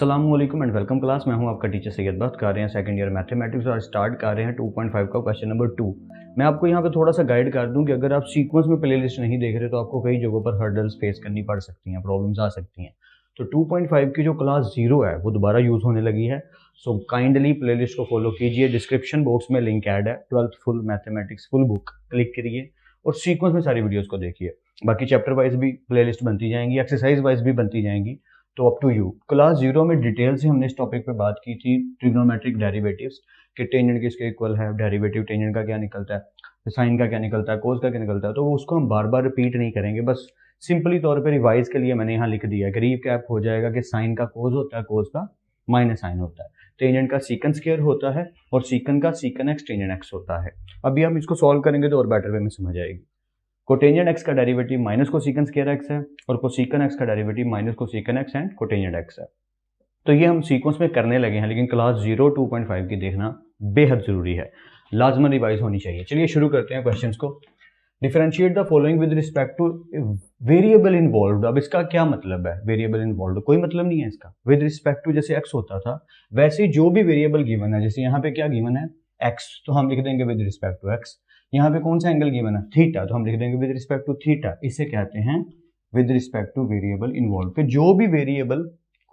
अस्सलाम वालेकुम and welcome class. मैं हूं आपका टीचर सैयद। बात कर रहे हैं सेकंड ईयर मैथमेटिक्स और स्टार्ट कर रहे हैं 2.5 का क्वेश्चन नंबर 2। मैं आपको यहां पे थोड़ा सा गाइड कर दूं कि अगर आप सीक्वेंस में प्लेलिस्ट नहीं देख रहे तो आपको कई जगहों पर हर्डल्स फेस करनी पड़ सकती हैं, प्रॉब्लम्स आ सकती हैं। तो 2.5 की जो क्लास 0 है वो दोबारा यूज होने लगी है। सो काइंडली प्लेलिस्ट को फॉलो कीजिए। डिस्क्रिप्शन बॉक्स में लिंक ऐड है। 12th full mathematics full book click करिए और सीक्वेंस में सारी वीडियोस को देखिए। बाकी चैप्टर वाइज भी प्लेलिस्ट बनती जाएंगी, एक्सरसाइज वाइज भी बनती जाएंगी। तो अप टू यू। क्लास 0 में डिटेल से हमने इस टॉपिक पे बात की थी, ट्रिग्नोमेट्रिक डेरिवेटिव्स कि टेंजेंट किसके इक्वल है, डेरिवेटिव टेंजेंट का क्या निकलता है, साइन का क्या निकलता है, कोस का क्या निकलता है। तो उसको हम बार बार रिपीट नहीं करेंगे, बस सिंपली तौर पे रिवाइज के लिए मैंने यहाँ लिख दिया है। करीब कैप हो जाएगा कि साइन का कोस होता है, कोस का माइनस साइन होता है, टेंजेंट का सीकन स्क्वायर होता है और सीकन का सीकन एक्स टेंजेंट एक्स होता है। अभी हम इसको सॉल्व करेंगे तो और बेटर वे में समझ आएगी। कोटेंजेंट एक्स का derivative minus cosecant square x है और कोसेकन एक्स का derivative minus cosecant x and cotangent x है। तो ये हम सीक्वेंस में करने लगे हैं, लेकिन क्लास 0 2.5 की देखना बेहद जरूरी है, लाजमन रिवाइज होनी चाहिए। चलिए शुरू करते हैं क्वेश्चंस को। Differentiate the following with respect two variable involved. अब इसका क्या मतलब है? वेरिएबल इन्वॉल्व्ड कोई मतलब नहीं है इसका। विद रिस्पेक्ट टू जैसे एक्स होता था वैसे जो भी वेरिएबल गिवन है, जैसे यहाँ पे क्या गिवन है एक्स, तो हम लिख देंगे विद रिस्पेक्ट टू एक्स। यहाँ पे कौन सा एंगल गिवन है थीटा, तो हम लिख देंगे विद रिस्पेक्ट टू थीटा। इसे कहते हैं with respect two variable involve. कि जो भी वेरिएबल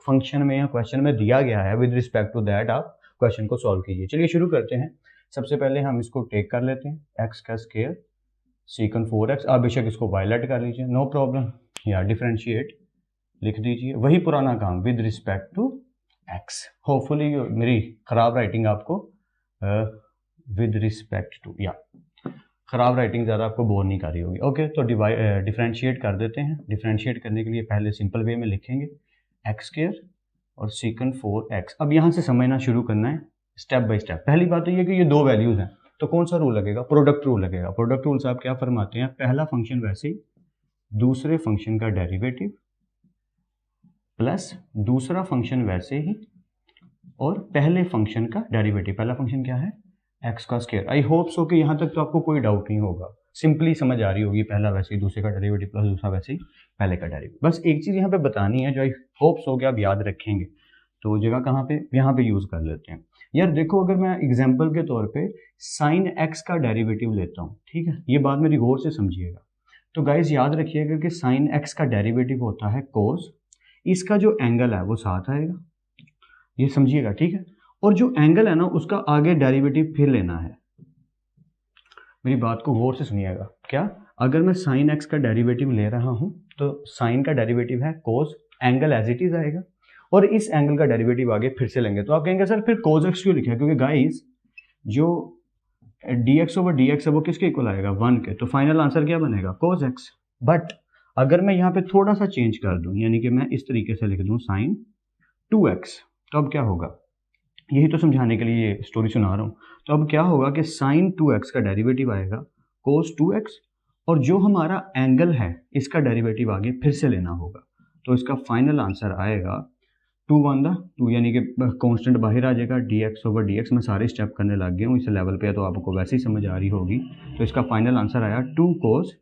फंक्शन में या क्वेश्चन में दिया गया है विद रिस्पेक्ट टू दैट आप क्वेश्चन को सॉल्व कीजिए। चलिए शुरू करते हैं। सबसे पहले हम इसको टेक कर लेते हैं, एक्स का स्क्वायर सीकन 4x। आप बेशक इसको वायलेट कर लीजिए, नो प्रॉब्लम, या डिफरेंशिएट लिख दीजिए, वही पुराना काम with respect to x. Hopefully मेरी खराब राइटिंग आपको विद रिस्पेक्ट टू, या खराब राइटिंग ज़्यादा आपको बोर नहीं कर रही होगी। ओके, तो डिफरेंशिएट कर देते हैं। डिफरेंशिएट करने के लिए पहले सिंपल वे में लिखेंगे एक्स स्क्वायर और सीकन 4x। अब यहाँ से समझना शुरू करना है स्टेप बाय स्टेप। पहली बात तो ये कि ये दो वैल्यूज़ हैं, तो कौन सा रूल लगेगा? प्रोडक्ट रूल लगेगा। प्रोडक्ट रूल से आप क्या फरमाते हैं? पहला फंक्शन वैसे ही दूसरे फंक्शन का डेरिवेटिव प्लस दूसरा फंक्शन वैसे ही और पहले फंक्शन का डेरिवेटिव। पहला फंक्शन क्या है? एक्स का स्क्वायर। आई होप सो कि यहाँ तक तो आपको कोई डाउट नहीं होगा, सिंपली समझ आ रही होगी। पहला वैसे ही दूसरे का डेरिवेटिव प्लस दूसरा वैसे ही पहले का डेरिवेटिव। बस एक चीज़ यहाँ पे बतानी है जो आई होप सो कि आप याद रखेंगे, तो जगह कहाँ पे? यहाँ पे यूज़ कर लेते हैं। यार देखो, अगर मैं एग्जाम्पल के तौर पे साइन एक्स का डेरिवेटिव लेता हूँ, ठीक है, ये बात मेरी गौर से समझिएगा। तो गाइज याद रखिएगा कि साइन एक्स का डेरिवेटिव होता है कोस, इसका जो एंगल है वो साथ आएगा, ये समझिएगा, ठीक है। और जो एंगल है ना उसका आगे डेरिवेटिव फिर लेना है। मेरी बात को गौर से सुनिएगा। क्या? अगर मैं साइन एक्स का डेरिवेटिव ले रहा हूं तो साइन का डेरिवेटिव है कोस, एंगल एज इट इज आएगा और इस एंगल का डेरिवेटिव आगे फिर से लेंगे। तो आप कहेंगे सर फिर कोस एक्स क्यों लिखा है? क्योंकि गाइस जो dx ओवर dx है वो किसके इक्वल आएगा? 1 के। तो फाइनल आंसर क्या बनेगा? Cos x. बट अगर मैं यहाँ पे थोड़ा सा चेंज कर दूं, यानी कि मैं इस तरीके से लिख दूं साइन 2x, तो अब क्या होगा? यही तो समझाने के लिए ये स्टोरी सुना रहा हूँ। तो अब क्या होगा कि साइन 2x का डेरिवेटिव आएगा कोस 2x और जो हमारा एंगल है इसका डेरिवेटिव आगे फिर से लेना होगा। तो इसका फाइनल आंसर आएगा 2 1 2, यानी कि कांस्टेंट बाहर आ जाएगा dx ओवर dx। मैं सारे स्टेप करने लग गया हूँ इस लेवल पे, तो आपको वैसे ही समझ आ रही होगी। तो इसका फाइनल आंसर आया 2 cos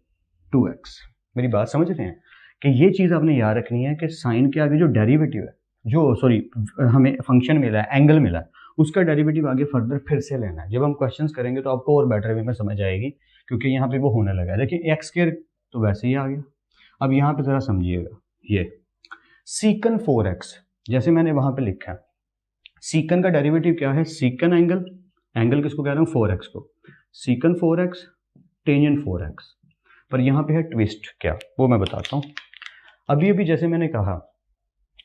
2x। मेरी बात समझ रहे हैं कि ये चीज़ आपने याद रखनी है कि साइन के आगे जो डेरिवेटिव है, जो सॉरी हमें फंक्शन मिला है, एंगल मिला है, उसका डेरिवेटिव आगे फर्दर फिर से लेना है। जब हम क्वेश्चंस करेंगे तो आपको और बेटर वे में समझ आएगी, क्योंकि यहाँ पे वो होने लगा है। देखिए एक्स स्क्वायर तो वैसे ही आ गया। अब यहाँ पे जरा समझिएगा, ये सीकन 4x जैसे मैंने वहां पे लिखा है, सीकन का डेरिवेटिव क्या है? सीकन एंगल, एंगल किसको कह रहा हूँ? 4x को। सीकन 4x टेंजेंट 4x। पर यहाँ पे है ट्विस्ट, क्या वो मैं बताता हूँ। अभी अभी जैसे मैंने कहा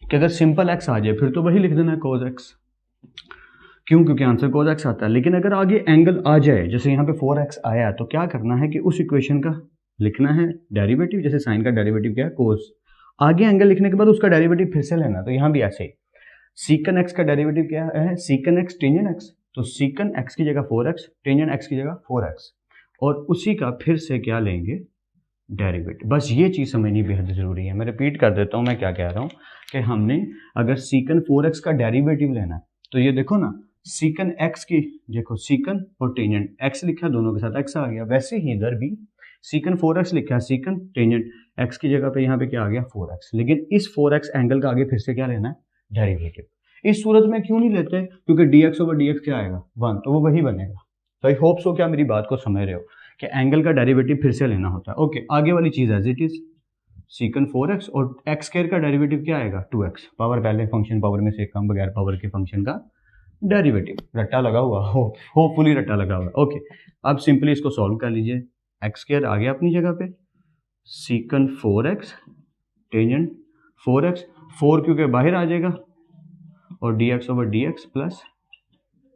कि अगर सिंपल एक्स आ जाए फिर तो वही लिख देना है कोस एक्स। क्यों? क्योंकि आंसर कोस एक्स आता है। लेकिन अगर आगे एंगल आ जाए, जैसे यहाँ पे 4x आया, तो क्या करना है कि उस इक्वेशन का लिखना है डेरिवेटिव। जैसे साइन का डेरिवेटिव क्या है? कोस। आगे एंगल लिखने के बाद उसका डेरिवेटिव फिर से लेना। तो यहाँ भी ऐसे ही सीकन एक्स का डेरिवेटिव क्या है? सीकन एक्स टेंजेंट एक्स। तो सीकन एक्स की जगह 4x, टेंजेंट एक्स की जगह 4x, और उसी का फिर से क्या लेंगे? डेरिवेटिव। बस ये चीज़ समझनी बेहद ज़रूरी है। मैं रिपीट कर देता हूँ मैं क्या कह रहा हूँ कि हमने अगर सीकन 4x का डेरिवेटिव लेना है तो ये देखो ना, सीकन x की देखो सीकन और टेंजेंट x लिखा है, दोनों के साथ x आ गया। वैसे ही इधर भी सीकन 4x लिखा है, सीकन टेंजेंट x की जगह पे यहाँ पे क्या आ गया? 4x। लेकिन इस 4x एंगल का आगे फिर से क्या लेना है? डेरिवेटिव। इस सूरत में क्यों नहीं लेते, क्योंकि dx ओवर dx क्या आएगा 1, तो वो वही बनेगा। तो आई होप सो क्या मेरी बात को समझ रहे हो कि एंगल का डेरिवेटिव फिर से लेना होता है। ओके, आगे वाली चीज़ एज इट इज सीकन 4x और एक्स स्क्वायर का डेरिवेटिव क्या आएगा 2x, पावर पहले फंक्शन पावर में से कम बगैर पावर के फंक्शन का डेरिवेटिव। रट्टा लगा हुआ होपफुली रट्टा लगा हुआ। ओके, अब सिंपली इसको सॉल्व कर लीजिए। एक्स स्क्वायर आ गया अपनी जगह पे, सीकन 4x टेंजेंट 4x, 4 क्योंकि बाहर आ जाएगा, और dx over dx plus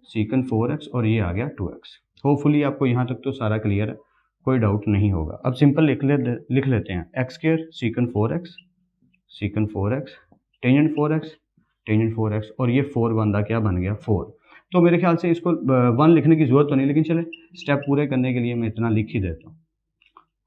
secant 4x और ये आ गया 2x। होपफुली आपको यहाँ तक तो सारा क्लियर है, कोई डाउट नहीं होगा। अब सिंपल लिख लेते हैं x square secant 4x tangent 4x और ये 4 बंदा क्या बन गया 4। तो मेरे ख्याल से इसको 1 लिखने की ज़रूरत तो नहीं, लेकिन चले स्टेप पूरे करने के लिए मैं इतना लिख ही देता हूँ।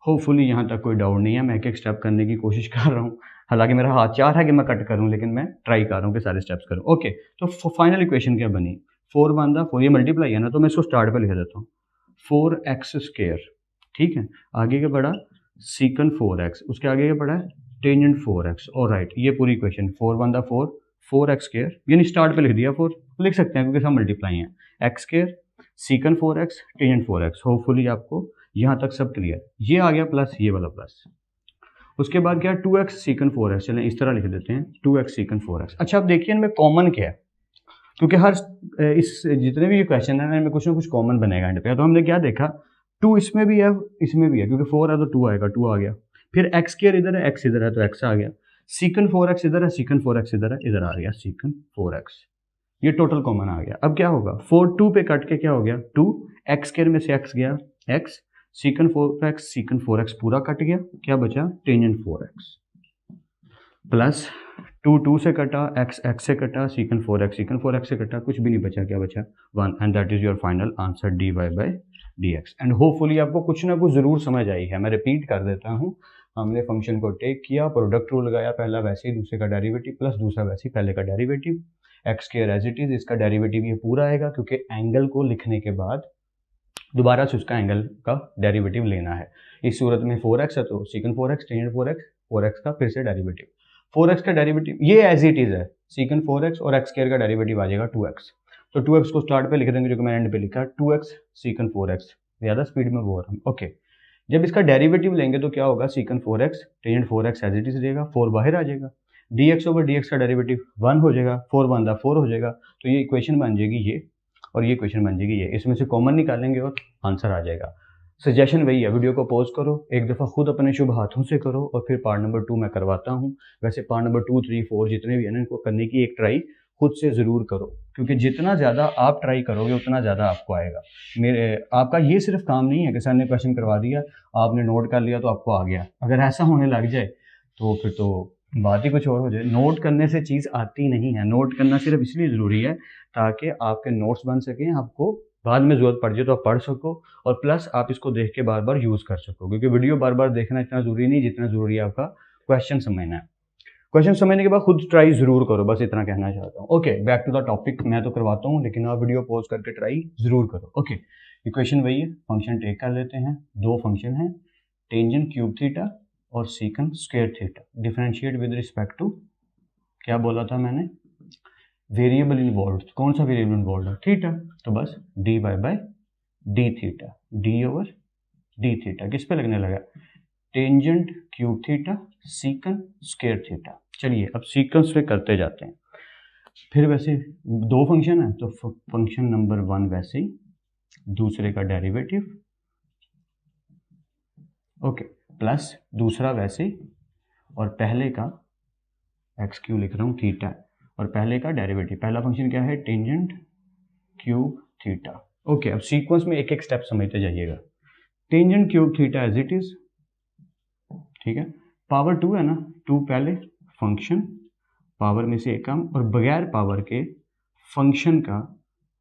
होपफुली यहाँ तक कोई डाउट नहीं है। मैं एक एक स्टेप करने की कोशिश कर रहा हूँ, हालांकि मेरा हाथ चाह रहा है कि मैं कट करूँ, लेकिन मैं ट्राई कर रहा हूँ कि सारे स्टेप्स करूँ। ओके, तो फाइनल इक्वेशन क्या बनी, 4 बंदा 4, ये मल्टीप्लाई है ना, तो मैं इसको स्टार्ट पे लिख देता हूँ 4x स्क्वायर। ठीक है, आगे क्या पड़ा सीकन 4x, उसके आगे क्या पड़ा है टेंजेंट 4x। और राइट, ये पूरी इक्वेशन 4 बंदा 4x स्क्वायर, यानी स्टार्ट पे लिख दिया 4, लिख सकते हैं क्योंकि सब मल्टीप्लाई हैं। X square secant 4x tangent 4x। Hopefully आपको यहाँ तक सब क्लियर। ये आ गया प्लस ये वाला प्लस, उसके बाद क्या 2x सीकन 4x, चलें इस तरह लिख देते हैं 2x सीकन 4x। अच्छा, अब देखिए इनमें कॉमन क्या है, क्योंकि हर इस जितने भी ये क्वेश्चन है इनमें कुछ ना कुछ कॉमन बनेगा एंड पे। तो हमने क्या देखा 2 इसमें भी है इसमें भी है, क्योंकि 4 है तो 2 आएगा, 2 आ गया। फिर एक्स स्क्वायर इधर है, एक्स इधर है तो एक्स आ गया। सीकन 4x इधर है, सीकन 4x इधर है, इधर आ गया सीकन 4x। ये टोटल कॉमन आ गया। अब क्या होगा 4 2 पे कट के क्या हो गया 2, एक्स स्क्वायर में से एक्स गया एक्स, सीकन 4x पूरा कट गया, क्या बचा टेंजेंट 4x प्लस 2 2 से कटा, x से कटा, सीकन 4x से कटा, कुछ भी नहीं बचा, क्या बचा 1, and that is your final answer dy by dx। And hopefully आपको कुछ ना कुछ ज़रूर समझ आई है। मैं रिपीट कर देता हूँ, हमने फंक्शन को टेक किया, प्रोडक्ट रूल लगाया, पहला वैसे ही दूसरे का डेरिवेटिव प्लस दूसरा वैसे ही पहले का derivative, x square as it is, इसका डेरिवेटिव ये पूरा आएगा क्योंकि एंगल को लिखने के बाद दोबारा से उसका एंगल का डेरिवेटिव लेना है। इस सूरत में 4x है तो सीकन 4x टेंजेंट 4x का फिर से डेरिवेटिव, 4x का डेरिवेटिव ये एज इट इज है, सीकन 4x और एक्स स्क्वायर का डेरिवेटिव आ जाएगा 2x। तो 2x को स्टार्ट पे लिख देंगे, जो कि मैंने एंड पे लिखा 2x सीकन 4x, ज़्यादा स्पीड में बोल रहा हूँ। ओके, जब इसका डेरिवेटिव लेंगे तो क्या होगा secant 4x tangent 4x as it is रहेगा, 4 बाहर आ जाएगा, dx ओवर dx का डेरिवेटिव 1 हो जाएगा, 4 बंदा 4 हो जाएगा, तो ये इक्वेशन बन जाएगी ये, और ये इक्वेशन बन जाएगी ये। इसमें से कॉमन निकालेंगे और आंसर आ जाएगा। सजेशन वही है, वीडियो को पॉज करो, एक दफ़ा खुद अपने शुभ हाथों से करो, और फिर पार्ट नंबर 2 मैं करवाता हूँ। वैसे पार्ट नंबर 2 3 4 जितने भी हैं इनको करने की एक ट्राई खुद से ज़रूर करो, क्योंकि जितना ज़्यादा आप ट्राई करोगे उतना ज़्यादा आपको आएगा। आपका ये सिर्फ काम नहीं है कि सर ने क्वेश्चन करवा दिया, आपने नोट कर लिया तो आपको आ गया। अगर ऐसा होने लग जाए तो फिर तो बात ही कुछ और हो जाए। नोट करने से चीज़ आती नहीं है, नोट करना सिर्फ इसलिए ज़रूरी है ताकि आपके नोट्स बन सकें, आपको बाद में ज़रूरत पड़ जाए तो आप पढ़ सको, और प्लस आप इसको देख के बार बार यूज़ कर सको, क्योंकि वीडियो बार बार देखना इतना ज़रूरी नहीं जितना ज़रूरी है आपका क्वेश्चन समझना है। क्वेश्चन समझने के बाद खुद ट्राई ज़रूर करो, बस इतना कहना चाहता हूँ। Okay, back to the topic, मैं तो करवाता हूँ लेकिन आप वीडियो पॉज करके ट्राई ज़रूर करो। ओके, इक्वेशन वही है, फंक्शन टेक कर लेते हैं, दो फंक्शन हैं टेंजेंट क्यूब थीटा और secant square theta, differentiate with respect to, क्या बोला था मैंने, वेरिएबल इन्वॉल्व। कौन सा वेरिएबल इन्वॉल्व है थीटा, तो बस d y by d theta, d over d theta किस पे लगने लगा tangent cube theta secant square theta. चलिए अब सीक्वेंस पे करते जाते हैं। फिर वैसे दो फंक्शन है तो फंक्शन नंबर 1 वैसे ही, दूसरे का डेरिवेटिव, ओके, प्लस दूसरा वैसे ही, और पहले का एक्स क्यू लिख रहा हूँ थीटा, और पहले का डेरिवेटिव। पहला फंक्शन क्या है टेंजेंट क्यूब थीटा। ओके, अब सीक्वेंस में एक एक स्टेप समझते जाइएगा। Tangent cube theta as it is, ठीक है, पावर 2 है ना, 2 पहले फंक्शन पावर में से एक कम, और बगैर पावर के फंक्शन का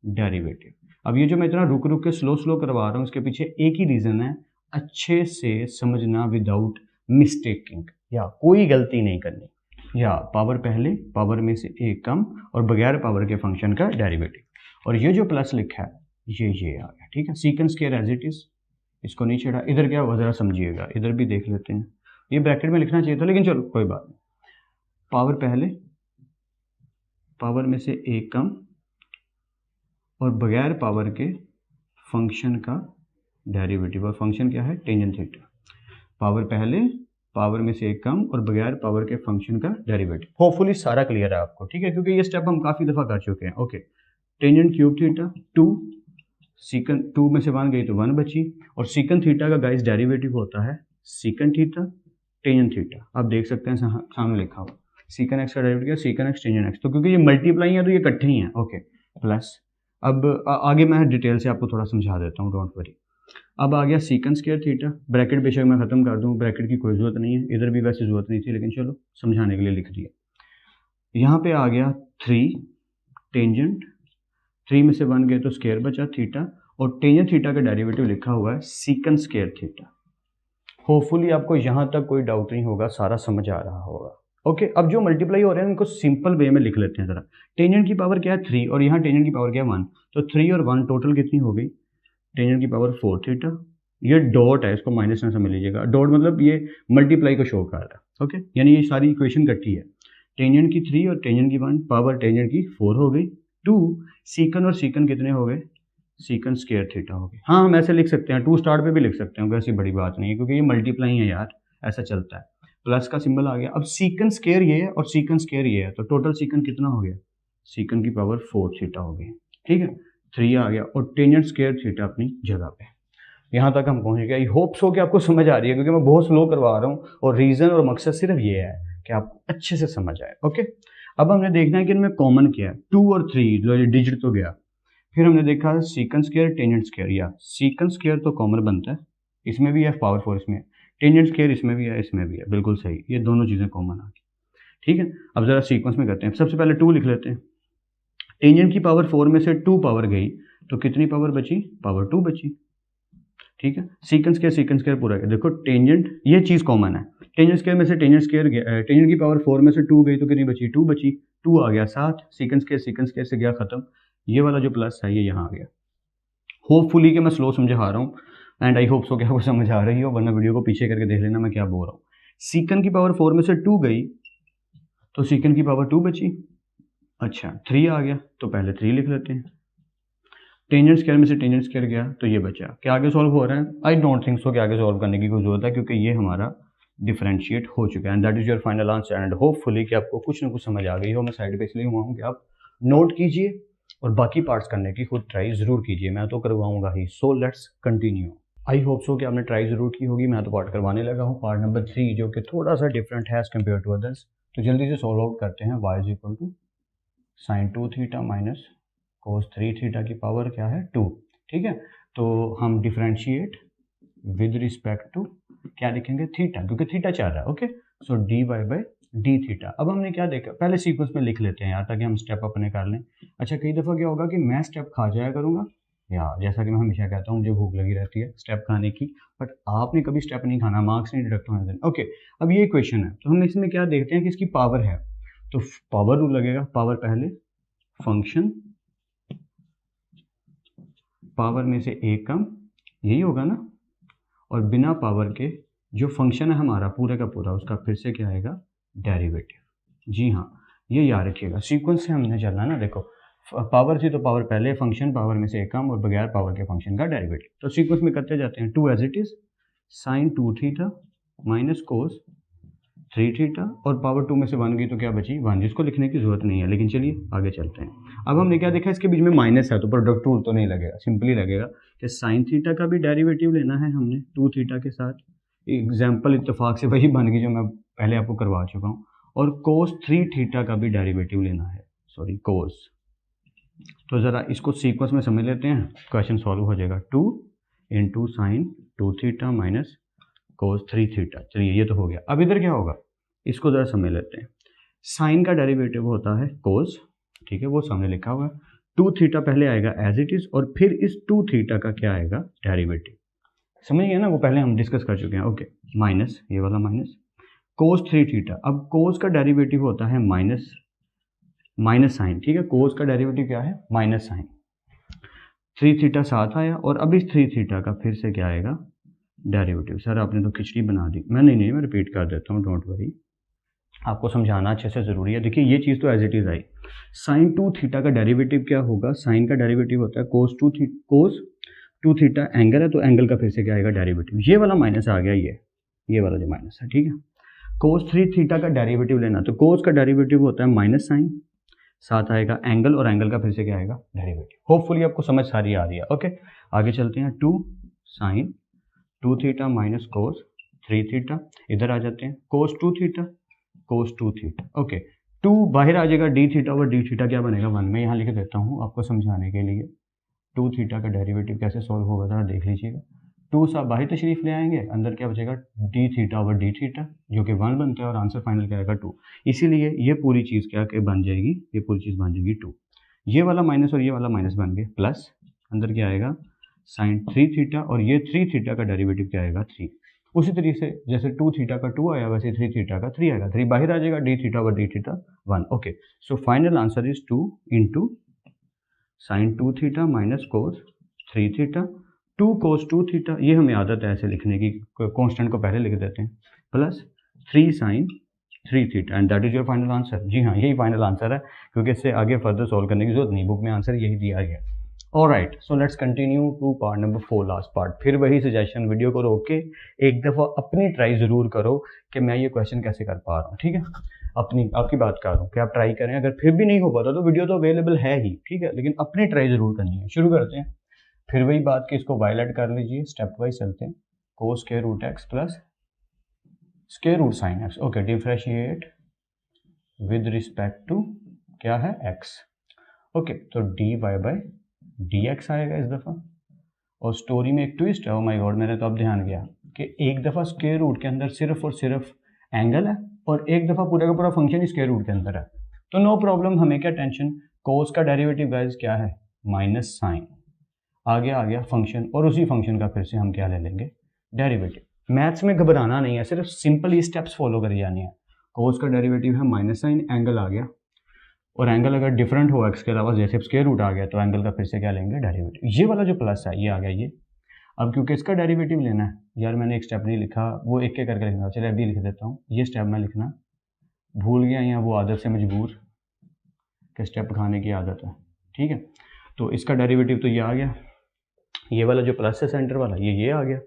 डेरिवेटिव। अब ये जो मैं इतना रुक रुक के स्लो करवा रहा हूँ, इसके पीछे एक ही रीज़न है, अच्छे से समझना विदाउट मिस्टेकिंग, या कोई गलती नहीं करनी, या पावर पहले पावर में से एक कम और बगैर पावर के फंक्शन का डेरिवेटिव। और ये जो प्लस लिखा है ये आ गया, ठीक है, सीकन स्क्वायर एज इट इज, इसको नहीं छेड़ा। इधर क्या हुआ ज़रा समझिएगा, इधर भी देख लेते हैं, ये ब्रैकेट में लिखना चाहिए था लेकिन चलो कोई बात नहीं। पावर पहले पावर में से एक कम और बगैर पावर के फंक्शन का डेरिवेटिव, और फंक्शन क्या है, टेंजेंट थीटा। पावर पहले, पावर में से एक कम और बगैर पावर के फंक्शन का डेरिवेटिव। होपफुली सारा क्लियर है आपको, ठीक है, क्योंकि ये स्टेप हम काफ़ी दफ़ा कर चुके हैं। ओके, टेंजेंट क्यूब थीटा 2, सीकन 2 में से 1 गई तो 1 बची, और सीकन थीटा का गाइस डेरिवेटिव होता है सीकन थीटा टेंजेंट थीटा। आप देख सकते हैं सामने लिखा हुआ सीकन एक्स का डेरिवेटिव क्या, सीकन एक्स टेंजेंट एक्स। तो क्योंकि ये मल्टीप्लाई है तो ये इकट्ठे ही हैं। ओके, प्लस अब आगे मैं डिटेल से आपको थोड़ा समझा देता हूँ, डोंट वरी। अब आ गया सीकन स्क्वायर थीटा, ब्रैकेट बेशक मैं खत्म कर दूँ, ब्रैकेट की कोई ज़रूरत नहीं है, इधर भी वैसे ज़रूरत नहीं थी, लेकिन चलो समझाने के लिए लिख दिया। यहाँ पे आ गया 3 टेंजेंट, 3 में से 1 गए तो स्क्वायर बचा थीटा, और टेंजेंट थीटा का डेरिवेटिव लिखा हुआ है सीकन स्क्वायर थीटा। होपफुली आपको यहाँ तक कोई डाउट नहीं होगा, सारा समझ आ रहा होगा। ओके, अब जो मल्टीप्लाई हो रहे हैं उनको सिंपल वे में लिख लेते हैं ज़रा। टेंजेंट की पावर क्या है 3, और यहाँ टेंजेंट की पावर क्या है 1, तो 3 और 1 टोटल कितनी हो गई, टेंजेंट की पावर 4 थीटा। ये डॉट है, इसको माइनस ना समझ लीजिएगा, डॉट मतलब ये मल्टीप्लाई को शो कर रहा है। ओके, यानी ये सारी इक्वेशन इकट्ठी है, टेंजेंट की 3 और टेंजेंट की 1, पावर टेंजेंट की 4 हो गई, 2 सीकन और सीकन कितने हो गए, सीकन स्क्वायर थीटा हो गए। हाँ, हम ऐसे लिख सकते हैं, 2 स्टार्ट पे भी लिख सकते हैं, वैसी बड़ी बात नहीं है, क्योंकि ये मल्टीप्लाई है यार, ऐसा चलता है। प्लस का सिंबल आ गया, अब सीकन स्क्वायर ये है और सीकन स्क्वायर ये है, तो टोटल सीकन कितना हो गया, सीकन की पावर 4 थीटा हो गई, ठीक है, 3 आ गया, और टेंजेंट स्क्वायर थीटा अपनी जगह पे। यहाँ तक हम पहुँच गए। आई होप सो कि आपको समझ आ रही है, क्योंकि मैं बहुत स्लो करवा रहा हूँ, और रीज़न और मकसद सिर्फ ये है कि आपको अच्छे से समझ आए। ओके, अब हमने देखना है कि इनमें कॉमन क्या है, 2 और 3 जो डिजिट तो गया, फिर हमने देखा सीकन स्क्वायर टेंजेंट स्क्वायर, या सीकन स्क्वायर तो कॉमन बनता है, इसमें भी है पावर 4, इसमें टेंजेंट स्क्वायर इसमें भी है, इसमें भी है, बिल्कुल सही, ये दोनों चीज़ें कॉमन आ गई, ठीक है। अब ज़रा सीक्वेंस में करते हैं, सबसे पहले 2 लिख लेते हैं, टेंजेंट की पावर 4 में से 2 पावर गई तो कितनी पावर बची, पावर 2 बची, ठीक है। सीकन स्क्वायर पूरा गया, देखो टेंजेंट ये चीज़ कॉमन है, टेंजेंट स्क्वायर में से टेंजेंट स्क्वायर गया, टेंजेंट की पावर 4 में से 2 गई तो कितनी बची, 2 बची, 2 आ गया 7, सीकन स्क्वायर से गया खत्म, ये वाला जो प्लस है ये यहाँ आ गया। होपफुली कि मैं स्लो समझा रहा हूँ, एंड आई होप सो कि आपको समझ आ रही हो, वरना वीडियो को पीछे करके देख लेना मैं क्या बोल रहा हूँ। सीकन की पावर 4 में से 2 गई तो सीकन की पावर 2 बची, अच्छा 3 आ गया तो पहले 3 लिख लेते हैं, टेंजेंट स्क्वायर में से टेंजेंट स्क्वायर गया तो ये बचा। क्या आगे सॉल्व हो रहा है, आई डोंट थिंक सो कि आगे सॉल्व करने की कोई जरूरत है, क्योंकि ये हमारा डिफरेंशिएट हो चुका है, and that is your final answer. And hopefully कि आपको कुछ ना कुछ समझ आ गई हो। मैं साइड पे इसलिए हुआ हूँ कि आप नोट कीजिए और बाकी पार्ट्स करने की खुद ट्राई जरूर कीजिए, मैं तो करवाऊंगा ही। So let's continue. I hope so कि आपने ट्राई जरूर की होगी, मैं तो पार्ट करवाने लगा हूँ, पार्ट नंबर 3 जो कि थोड़ा सा डिफरेंट है एज कम्पेयर टू अदर्स। तो जल्दी से सॉल्व आउट करते हैं। y is equal to sine 2 theta minus cos 3 theta की पावर क्या है 2, ठीक है। तो हम डिफरेंशिएट विद रिस्पेक्ट टू क्या लिखेंगे, थीटा, क्योंकि थीटा चल रहा है। Okay, so d y by d theta. अब हमने क्या देखा, पहले सीक्वेंस में लिख लेते हैं यार, ताकि हम स्टेप अपने कर लें। अच्छा, कई दफ़ा क्या होगा कि मैं स्टेप खा जाया करूँगा यार, जैसा कि मैं हमेशा कहता हूँ मुझे भूख लगी रहती है स्टेप खाने की, बट आपने कभी स्टेप नहीं खाना, मार्क्स नहीं डिडक्ट होने देने। ओके, अब ये क्वेश्चन है तो हम इसमें क्या देखते हैं कि इसकी पावर है, तो पावर रूल लगेगा, पावर पहले फंक्शन, पावर में से एक कम, यही होगा ना, और बिना पावर के जो फंक्शन है हमारा पूरे का पूरा, उसका फिर से क्या आएगा, डेरिवेटिव। जी हाँ, ये याद रखिएगा, सीक्वेंस से हमने चलना ना। देखो पावर थी तो पावर पहले, फंक्शन पावर में से एक कम और बगैर पावर के फंक्शन का डेरिवेटिव। तो सीक्वेंस में करते जाते हैं। 2 as it is sine 2 theta minus cos 3 theta, और पावर 2 में से 1 गई तो क्या बची 1, जिसको लिखने की जरूरत नहीं है, लेकिन चलिए आगे चलते हैं। अब हमने क्या देखा, इसके बीच में माइनस है तो प्रोडक्ट रूल तो नहीं लगेगा, सिंपली लगेगा कि साइन थीटा का भी डेरिवेटिव लेना है हमने 2 थीटा के साथ। एग्जाम्पल इत्तेफाक से वही बन गई जो मैं पहले आपको करवा चुका हूँ, और कोस 3 थीटा का भी डेरिवेटिव लेना है, सॉरी कोस। तो ज़रा इसको सीक्वेंस में समझ लेते हैं, क्वेश्चन सॉल्व हो जाएगा। 2 into sine 2 theta minus cos 3 theta. चलिए ये तो हो गया। अब इधर क्या होगा, इसको ज़रा समझ लेते हैं। साइन का डेरिवेटिव होता है कोस, ठीक है, वो सामने लिखा हुआ है। 2 थीटा पहले आएगा एज इट इज, और फिर इस 2 थीटा का क्या आएगा, डेरिवेटिव। समझ गए ना, वो पहले हम डिस्कस कर चुके हैं। ओके, माइनस ये वाला माइनस कोस 3 थीटा। अब कोस का डेरिवेटिव होता है माइनस साइन, ठीक है, कोस का डेरिवेटिव क्या है, माइनस साइन। 3 थीटा साथ आया, और अब इस 3 थीटा का फिर से क्या आएगा, डेरिवेटिव। सर आपने तो खिचड़ी बना दी, मैं नहीं मैं रिपीट कर देता हूँ, डोंट वरी। आपको समझाना अच्छे से ज़रूरी है। देखिए ये चीज़ तो as it is I, sine 2 theta का डेरिवेटिव क्या होगा, साइन का डेरिवेटिव होता है कोस 2 थीटा, एंगल है तो एंगल का फिर से क्या आएगा डेरिवेटिव, ये वाला माइनस आ गया, ये वाला जो माइनस है, ठीक है। कोस 3 थीटा का डेरिवेटिव लेना, तो कोस का डेरिवेटिव होता है माइनस साइन, साथ आएगा एंगल, और एंगल का फिर से क्या आएगा डेरिवेटिव। होपफुली आपको समझ सारी आ रही है। ओके, आगे चलते हैं। 2 sine 2 theta minus cos 3 theta, इधर आ जाते हैं, cos 2 theta cos 2 theta. Okay, 2 बाहर आ जाएगा, डी थीटा और डी थीटा क्या बनेगा 1, में यहाँ लिख देता हूँ आपको समझाने के लिए। 2 थीटा का डेरिवेटिव कैसे सॉल्व होगा जरा देख लीजिएगा। 2 साहब बाहर तशरीफ ले आएंगे, अंदर क्या बचेगा D theta over d theta, जो कि 1 बनता है, और आंसर फाइनल क्या आएगा 2। इसीलिए ये पूरी चीज़ क्या बन जाएगी, ये पूरी चीज़ बन जाएगी 2। ये वाला माइनस और ये वाला माइनस बन गए, प्लस अंदर क्या आएगा साइन 3 थीटा, और ये 3 थीटा का डेरिवेटिव क्या आएगा 3। उसी तरीके से जैसे 2 थीटा का 2 आया, वैसे 3 थीटा का 3 आएगा, 3 बाहर आ जाएगा, d theta over d theta 1। Okay, so final answer is 2 into sine 2 theta minus cos 3 theta, 2 cos 2 theta, ये हमें आदत है ऐसे लिखने की, कांस्टेंट को पहले लिख देते हैं, plus 3 sine 3 theta, and that is your final answer. जी हाँ, यही फाइनल आंसर है, क्योंकि इससे आगे फर्दर सॉल्व करने की जरूरत नहीं, बुक में आंसर यही दिया गया। Alright, so let's continue to part number 4, last part. फिर वही सजेशन, वीडियो को रोक के एक दफ़ा अपनी ट्राई ज़रूर करो कि मैं ये क्वेश्चन कैसे कर पा रहा हूँ, ठीक है। आपकी बात कर रहा हूँ कि आप ट्राई करें, अगर फिर भी नहीं हो पाता तो वीडियो तो अवेलेबल है ही, ठीक है, लेकिन अपनी ट्राई ज़रूर करनी है। शुरू करते हैं, फिर वही बात कि इसको वायलेट कर लीजिए, स्टेप वाइज चलते हैं। Cos square root x plus square root sine x. Okay, differentiate with respect to क्या है एक्स। ओके, तो d y by d x आएगा इस दफ़ा, और स्टोरी में एक ट्विस्ट है, ओ माय गॉड, मैंने तो अब ध्यान गया कि एक दफ़ा स्क्वायर रूट के अंदर सिर्फ और सिर्फ एंगल है, और एक दफ़ा पूरा का पूरा फंक्शन स्क्वायर रूट के अंदर है, तो नो प्रॉब्लम, हमें क्या टेंशन। कोस का डेरिवेटिव गाइस क्या है माइनस साइन, आगे आ गया फंक्शन, और उसी फंक्शन का फिर से हम क्या ले लेंगे डेरिवेटिव। मैथ्स में घबराना नहीं है, सिर्फ सिंपल ये स्टेप्स फॉलो कर जानी है। कोस का डेरिवेटिव है माइनस साइन, एंगल आ गया, और एंगल अगर डिफरेंट हो एक्स के अलावा, जैसे स्क्वायर रूट आ गया, तो एंगल का फिर से क्या लेंगे डेरिवेटिव। ये वाला जो प्लस है ये आ गया ये। अब क्योंकि इसका डेरिवेटिव लेना है यार, मैंने एक स्टेप नहीं लिखा, वो एक करके लिखना, चलिए अभी लिख देता हूँ। ये स्टेप मैं लिखना भूल गया, या वो आदत से मजबूर कि स्टेप खाने की आदत है, ठीक है। तो इसका डेरिवेटिव तो ये आ गया, ये वाला जो प्लस है सेंटर वाला, ये आ गया।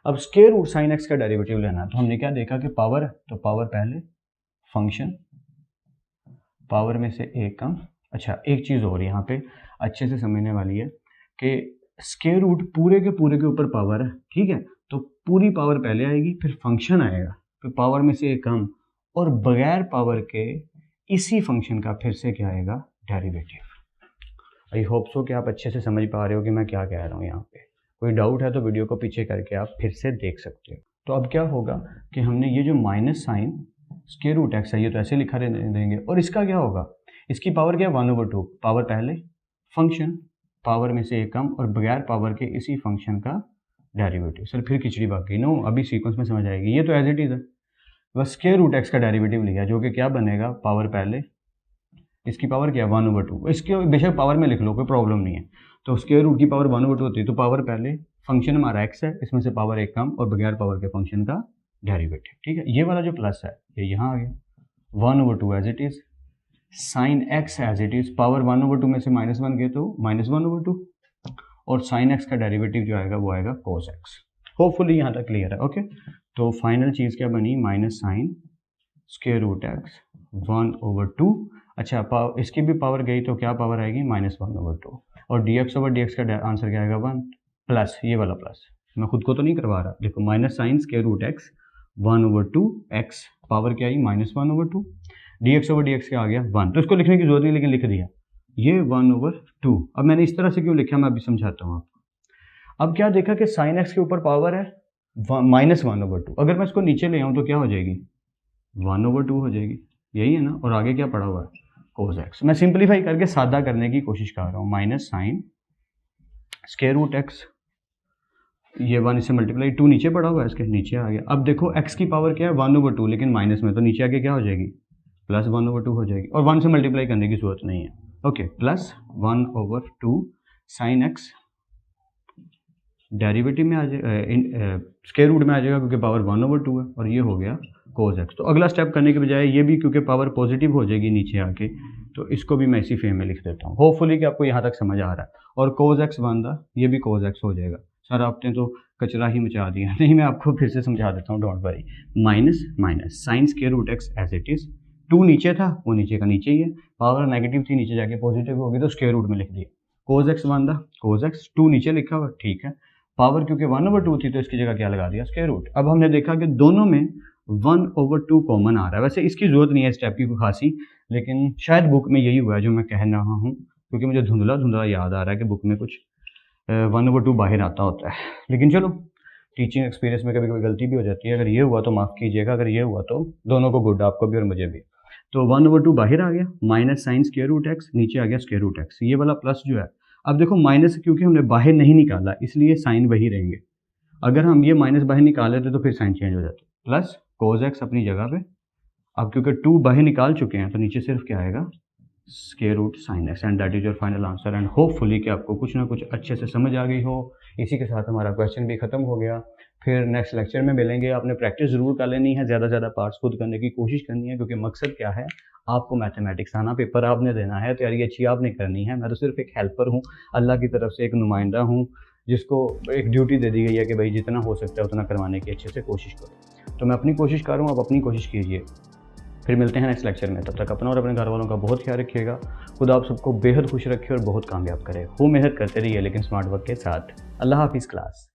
अब स्क्वायर रूट साइन एक्स का डेरिवेटिव लेना है, तो हमने क्या देखा कि पावर है, तो पावर पहले फंक्शन, पावर में से एक कम। अच्छा, एक चीज़ और यहाँ पे अच्छे से समझने वाली है कि स्क्वायर रूट पूरे के ऊपर पावर है, ठीक है, तो पूरी पावर पहले आएगी, फिर फंक्शन आएगा, फिर पावर में से एक कम, और बगैर पावर के इसी फंक्शन का फिर से क्या आएगा डेरिवेटिव। आई होप सो कि आप अच्छे से समझ पा रहे हो कि मैं क्या कह रहा हूँ यहाँ पे। कोई डाउट है तो वीडियो को पीछे करके आप फिर से देख सकते हो। तो अब क्या होगा कि हमने ये जो minus sine square root x है, ये तो ऐसे लिखा देंगे, और इसका क्या होगा, इसकी पावर क्या है 1/2, पावर पहले फंक्शन, पावर में से एक कम, और बगैर पावर के इसी फंक्शन का डेरिवेटिव। सर फिर खिचड़ी भाग गई, नो, अभी सीक्वेंस में समझ आएगी, ये तो एज इट इज़ है, बस स्क्वायर रूट एक्स का डेरिवेटिव लिया, जो कि क्या बनेगा, पावर पहले, इसकी पावर क्या है 1/2, इसके बेशक पावर में लिख लो, कोई प्रॉब्लम नहीं है। तो स्क्वायर रूट की पावर 1/2 होती है, तो पावर पहले, फंक्शन हमारा एक्स है, इसमें से पावर एक कम, और बगैर पावर के फंक्शन का डेरिवेटिव, ठीक है। ये वाला जो प्लस है ये यहाँ आ गया, 1/2 as it is, sine x as it is, power 1/2 में से -1 गए तो -1/2, और साइन एक्स का डेरिवेटिव जो आएगा वो आएगा कोस एक्स। होपफुली यहाँ तक क्लियर है। ओके, तो फाइनल चीज़ क्या बनी, minus sine square root x 1/2। अच्छा, इसकी भी पावर गई तो क्या पावर आएगी -1/2, और dx/dx का आंसर क्या आएगा 1, प्लस ये वाला प्लस, मैं खुद को तो नहीं करवा रहा, देखो minus sine square root x 1/2 x, power क्या आई -1/2, dx/dx क्या आ गया 1, तो इसको लिखने की जरूरत नहीं, लेकिन लिख दिया ये 1/2। अब मैंने इस तरह से क्यों लिखा मैं अभी समझाता हूँ आपको। अब क्या देखा कि साइन एक्स के ऊपर पावर है -1/2, अगर मैं इसको नीचे ले आऊँ तो क्या हो जाएगी 1/2 हो जाएगी, यही है ना, और आगे क्या पड़ा हुआ है कोस एक्स। मैं सिंप्लीफाई करके सादा करने की कोशिश कर रहा हूँ, minus sine square root x, ये 1 इससे मल्टीप्लाई, 2 नीचे पड़ा हुआ है, इसके नीचे आ गया। अब देखो x की पावर क्या है 1/2, लेकिन माइनस में, तो नीचे आके क्या हो जाएगी प्लस 1/2 हो जाएगी, और 1 से मल्टीप्लाई करने की जरूरत नहीं है। Okay, plus 1/2 sine x derivative में आ जाएगा, स्क्वायर रूट में आ जाएगा, क्योंकि पावर 1/2 है, और ये हो गया कोज एक्स। तो अगला स्टेप करने के बजाय ये भी, क्योंकि पावर पॉजिटिव हो जाएगी नीचे आके, तो इसको भी मैं इसी फेम में लिख देता हूँ। होपफुली कि आपको यहाँ तक समझ आ रहा है। और कोज एक्स बनता, ये भी कोज एक्स हो जाएगा। सर आपने तो कचरा ही मचा दिया। नहीं, मैं आपको फिर से समझा देता हूँ, don't worry. Minus minus sine square root x as it is. 2 नीचे था, वो नीचे का नीचे ही है। पावर नेगेटिव थी, नीचे जाके पॉजिटिव होगी तो स्क्वायर रूट में लिख दिया। कोज एक्स बनता कोज एक्स, 2 नीचे लिखा हुआ, ठीक है। पावर क्योंकि 1/2 थी तो इसकी जगह क्या लगा दिया, स्क्वायर रूट। अब हमने देखा कि दोनों में 1/2 कॉमन आ रहा है। वैसे इसकी जरूरत नहीं है स्टेप की कोई खासी, लेकिन शायद बुक में यही हुआ है जो मैं कह रहा हूँ, क्योंकि मुझे धुंधला धुंधला याद आ रहा है कि बुक में कुछ 1/2 बाहर आता होता है। लेकिन चलो, टीचिंग एक्सपीरियंस में कभी कभी गलती भी हो जाती है। अगर ये हुआ तो माफ़ कीजिएगा, अगर ये हुआ तो दोनों को गुड, आपको भी और मुझे भी। तो 1/2 बाहर आ गया, minus sine square root x, नीचे आ गया स्क्वायर रूट एक्स। ये वाला प्लस जो है, अब देखो माइनस क्योंकि हमने बाहर नहीं निकाला इसलिए साइन वही रहेंगे। अगर हम ये माइनस बाहर निकाल लेते तो फिर साइन चेंज हो जाता। प्लस कोज एक्स अपनी जगह पे। अब क्योंकि 2 बाहर निकाल चुके हैं तो नीचे सिर्फ क्या आएगा, square root sine x. And that is your final answer. And hopefully कि आपको कुछ ना कुछ अच्छे से समझ आ गई हो। इसी के साथ हमारा क्वेश्चन भी खत्म हो गया। फिर नेक्स्ट लेक्चर में मिलेंगे। आपने प्रैक्टिस ज़रूर कर लेनी है, ज़्यादा से ज़्यादा पार्ट्स खुद करने की कोशिश करनी है, क्योंकि मकसद क्या है, आपको मैथमेटिक्स आना, पेपर आपने देना है, तैयारी अच्छी आपने करनी है। मैं तो सिर्फ एक हेल्पर हूँ, अल्लाह की तरफ से एक नुमाइंदा हूँ, जिसको एक ड्यूटी दे दी गई है कि भाई जितना हो सकता है उतना करवाने की अच्छे से कोशिश करो। तो मैं अपनी कोशिश कर रहा हूँ, आप अपनी कोशिश कीजिए। फिर मिलते हैं नेक्स्ट लेक्चर में। तब तक अपना और अपने घर वालों का बहुत ख्याल रखिएगा। खुदा आप सबको बेहद खुश रखे और बहुत कामयाब करे। खूब मेहनत करते रहिए लेकिन स्मार्ट वर्क के साथ। अल्लाह हाफिज़ क्लास।